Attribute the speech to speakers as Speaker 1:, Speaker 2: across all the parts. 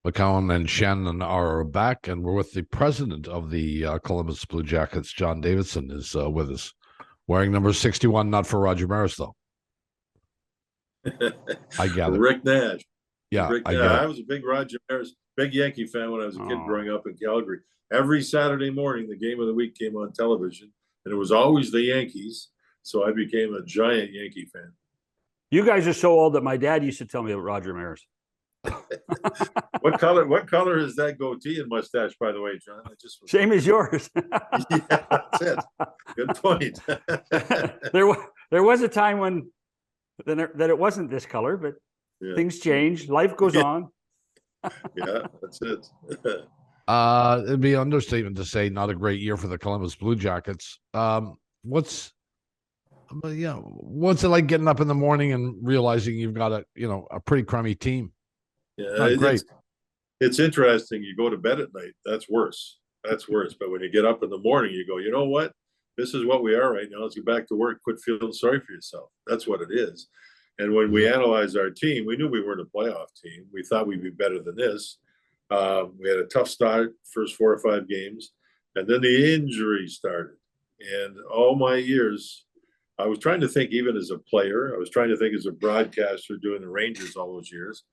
Speaker 1: McCown and Shannon are back, and we're with the president of the Columbus Blue Jackets. John Davidson is with us, wearing number 61, not for Roger Maris, though. I gather.
Speaker 2: Rick Nash.
Speaker 1: Yeah,
Speaker 2: I was a big Roger Maris, big Yankee fan when I was a kid growing up in Calgary. Every Saturday morning, the game of the week came on television, and it was always the Yankees. So I became a giant Yankee fan.
Speaker 3: You guys are so old that my dad used to tell me about Roger Maris.
Speaker 2: What color is that goatee and mustache, by the way, John?
Speaker 3: Same as yours.
Speaker 2: Yeah, that's it. Good point.
Speaker 3: there was a time when that it wasn't this color, but things change. Life goes on.
Speaker 2: Yeah, that's it.
Speaker 1: It'd be an understatement to say not a great year for the Columbus Blue Jackets. What's it like getting up in the morning and realizing you've got a pretty crummy team?
Speaker 2: Yeah, great. It's interesting. You go to bed at night. That's worse. But when you get up in the morning, you go, you know what? This is what we are right now. Let's get back to work. Quit feeling sorry for yourself. That's what it is. And when we analyzed our team, we knew we weren't a playoff team. We thought we'd be better than this. We had a tough start, first 4 or 5 games, and then the injuries started. And all my years, I was trying to think, even as a player, I was trying to think as a broadcaster doing the Rangers all those years,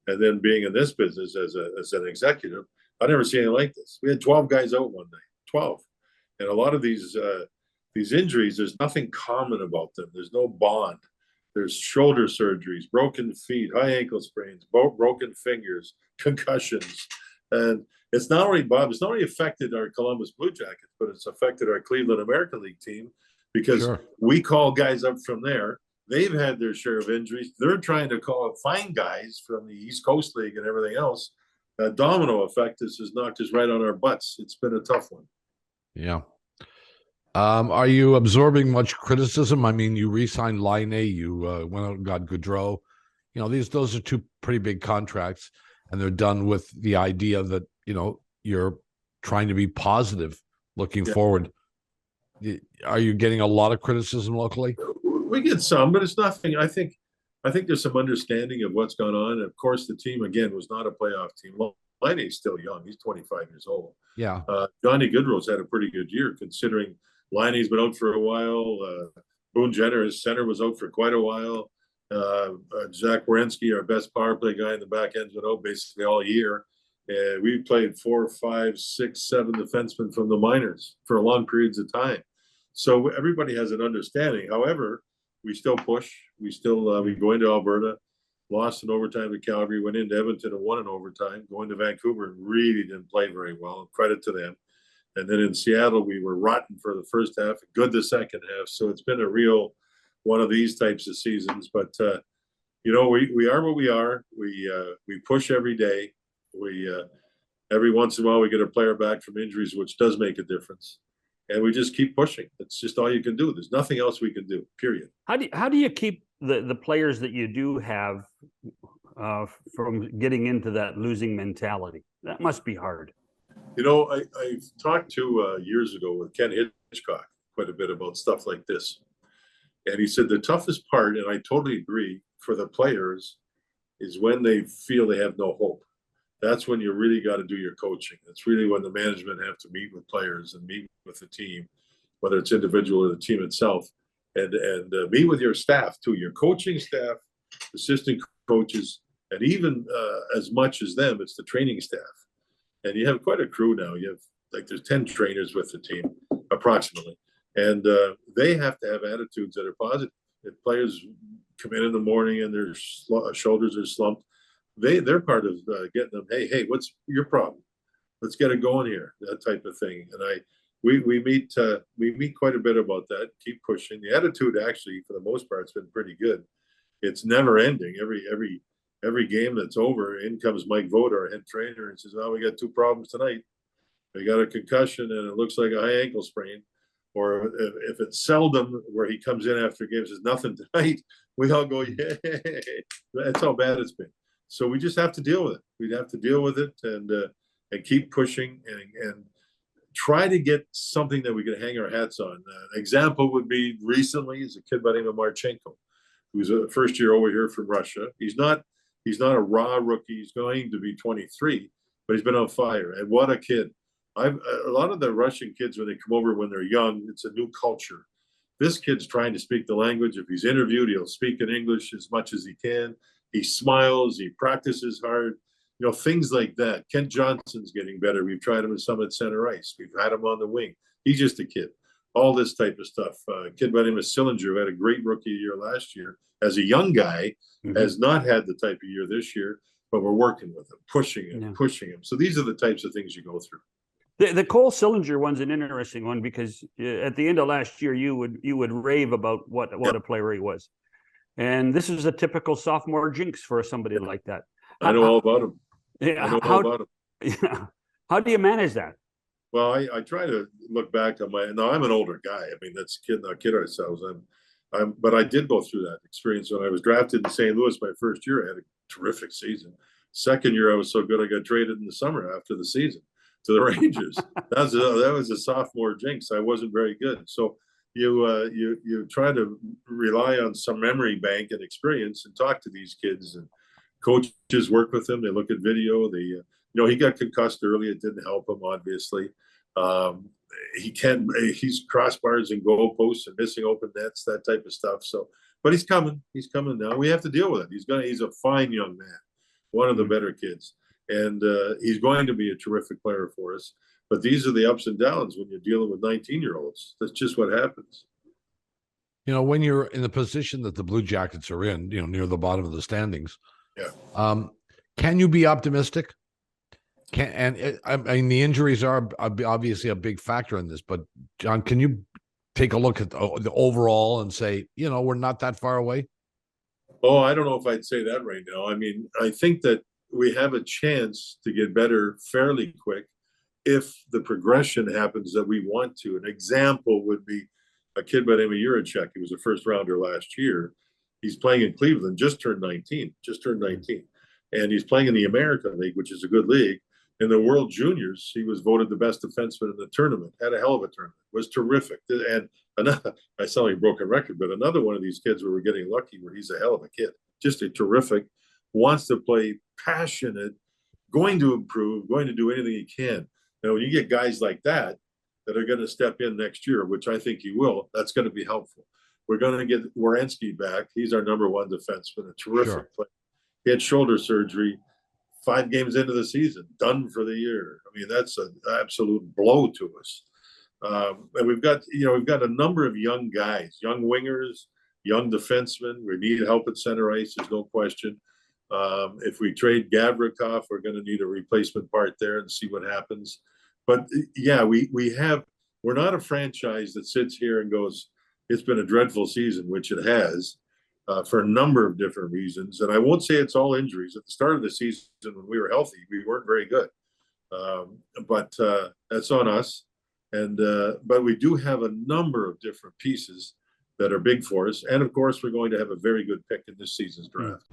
Speaker 2: and then being in this business as an executive, I never seen anything like this. We had 12 guys out one night, 12, and a lot of these injuries, there's nothing common about them. There's no bond. There's shoulder surgeries, broken feet, high ankle sprains, broken fingers, concussions. And it's not only affected our Columbus Blue Jackets, but it's affected our Cleveland American League team because we call guys up from there. They've had their share of injuries. They're trying to find guys from the East Coast League and everything else. That domino effect has knocked us right on our butts. It's been a tough one.
Speaker 1: Yeah. Are you absorbing much criticism? I mean, you re-signed Line A, you went out and got Gaudreau. Those are 2 pretty big contracts, and they're done with the idea that, you're trying to be positive looking forward. Are you getting a lot of criticism locally?
Speaker 2: We get some, but it's nothing. I think there's some understanding of what's gone on. And of course, the team, again, was not a playoff team. Line A's still young. He's 25 years old.
Speaker 1: Yeah.
Speaker 2: Johnny Gaudreau's had a pretty good year considering Liney's been out for a while. Boone Jenner, his center, was out for quite a while. Zach Werenski, our best power play guy in the back end's been out basically all year. And we played 4, 5, 6, 7 defensemen from the minors for long periods of time. So everybody has an understanding. However, we still push. We still we go into Alberta, lost in overtime to Calgary, went into Edmonton and won in overtime. Going to Vancouver and really didn't play very well. Credit to them. And then in Seattle, we were rotten for the first half, good the second half. So it's been a real one of these types of seasons. But we are what we are. We push every day. We every once in a while we get a player back from injuries, which does make a difference. And we just keep pushing. It's just all you can do. There's nothing else we can do, period.
Speaker 3: How do you keep the players that you do have from getting into that losing mentality? That must be hard.
Speaker 2: I've talked to years ago with Ken Hitchcock quite a bit about stuff like this. And he said the toughest part, and I totally agree, for the players is when they feel they have no hope. That's when you really got to do your coaching. It's really when the management have to meet with players and meet with the team, whether it's individual or the team itself, and meet with your staff too, your coaching staff, assistant coaches, and even as much as them, it's the training staff. And you have quite a crew now. You have there's 10 trainers with the team approximately, and they have to have attitudes that are positive. If players come in the morning and their shoulders are slumped, they're part of getting them. Hey, what's your problem? Let's get it going here. That type of thing. And we meet quite a bit about that. Keep pushing. The attitude actually, for the most part, has been pretty good. It's never ending. Every game that's over, in comes Mike Vogt, our head trainer, and says, "Oh, we got 2 problems tonight. We got a concussion and it looks like a high ankle sprain." Or if it's seldom where he comes in after games, says nothing tonight, we all go, "Yay!" That's how bad it's been. So we just have to deal with it. We'd have to deal with it and keep pushing and try to get something that we can hang our hats on. An example would be recently is a kid by the name of Marchenko, who's a first year over here from Russia. He's not He's not a raw rookie. He's going to be 23, but he's been on fire. And what a kid. A lot of the Russian kids, when they come over when they're young, it's a new culture. This kid's trying to speak the language. If he's interviewed, he'll speak in English as much as he can. He smiles. He practices hard. You know, things like that. Kent Johnson's getting better. We've tried him at Summit Center Ice. We've had him on the wing. He's just a kid. All this type of stuff. A kid by the name of Sillinger, who had a great rookie year last year, as a young guy, has not had the type of year this year, but we're working with him, pushing him, pushing him. So these are the types of things you go through.
Speaker 3: The Cole Sillinger one's an interesting one because at the end of last year, you would rave about what a player he was. And this is a typical sophomore jinx for somebody like that.
Speaker 2: I know all about him.
Speaker 3: Yeah,
Speaker 2: I know all about him.
Speaker 3: Yeah. How do you manage that?
Speaker 2: Well, I try to look back on now I'm an older guy. I mean, that's not kid ourselves. But I did go through that experience when I was drafted in St. Louis. My first year, I had a terrific season. Second year, I was so good, I got traded in the summer after the season to the Rangers. that was a sophomore jinx. I wasn't very good. So you try to rely on some memory bank and experience and talk to these kids, and coaches work with them. They look at video. He got concussed early. It didn't help him, obviously. He's crossbars and goalposts and missing open nets, that type of stuff. So, but he's coming now. We have to deal with it. He's a fine young man, one of the better kids. And he's going to be a terrific player for us. But these are the ups and downs when you're dealing with 19-year-olds. That's just what happens.
Speaker 1: You know, when you're in the position that the Blue Jackets are in, near the bottom of the standings, can you be optimistic? I mean, the injuries are obviously a big factor in this, but John, can you take a look at the overall and say, we're not that far away?
Speaker 2: Oh, I don't know if I'd say that right now. I mean, I think that we have a chance to get better fairly quick if the progression happens that we want to. An example would be a kid by the name of Juracek. He was a first rounder last year. He's playing in Cleveland, just turned 19. And he's playing in the American League, which is a good league. In the World Juniors, he was voted the best defenseman in the tournament, had a hell of a tournament, was terrific. And I sound like a broken record, but another one of these kids where we're getting lucky, where he's a hell of a kid, just a terrific, wants to play, passionate, going to improve, going to do anything he can. Now, when you get guys like that are going to step in next year, which I think he will, that's going to be helpful. We're going to get Werenski back. He's our number one defenseman, a terrific player. He had shoulder surgery 5 games into the season, done for the year. I mean, that's an absolute blow to us. And we've got a number of young guys, young wingers, young defensemen. We need help at center ice, there's no question. If we trade Gavrikov, we're going to need a replacement part there and see what happens. But yeah, we're not a franchise that sits here and goes, it's been a dreadful season, which it has. For a number of different reasons. And I won't say it's all injuries. At the start of the season, when we were healthy, we weren't very good. But that's on us. But we do have a number of different pieces that are big for us. And of course, we're going to have a very good pick in this season's draft.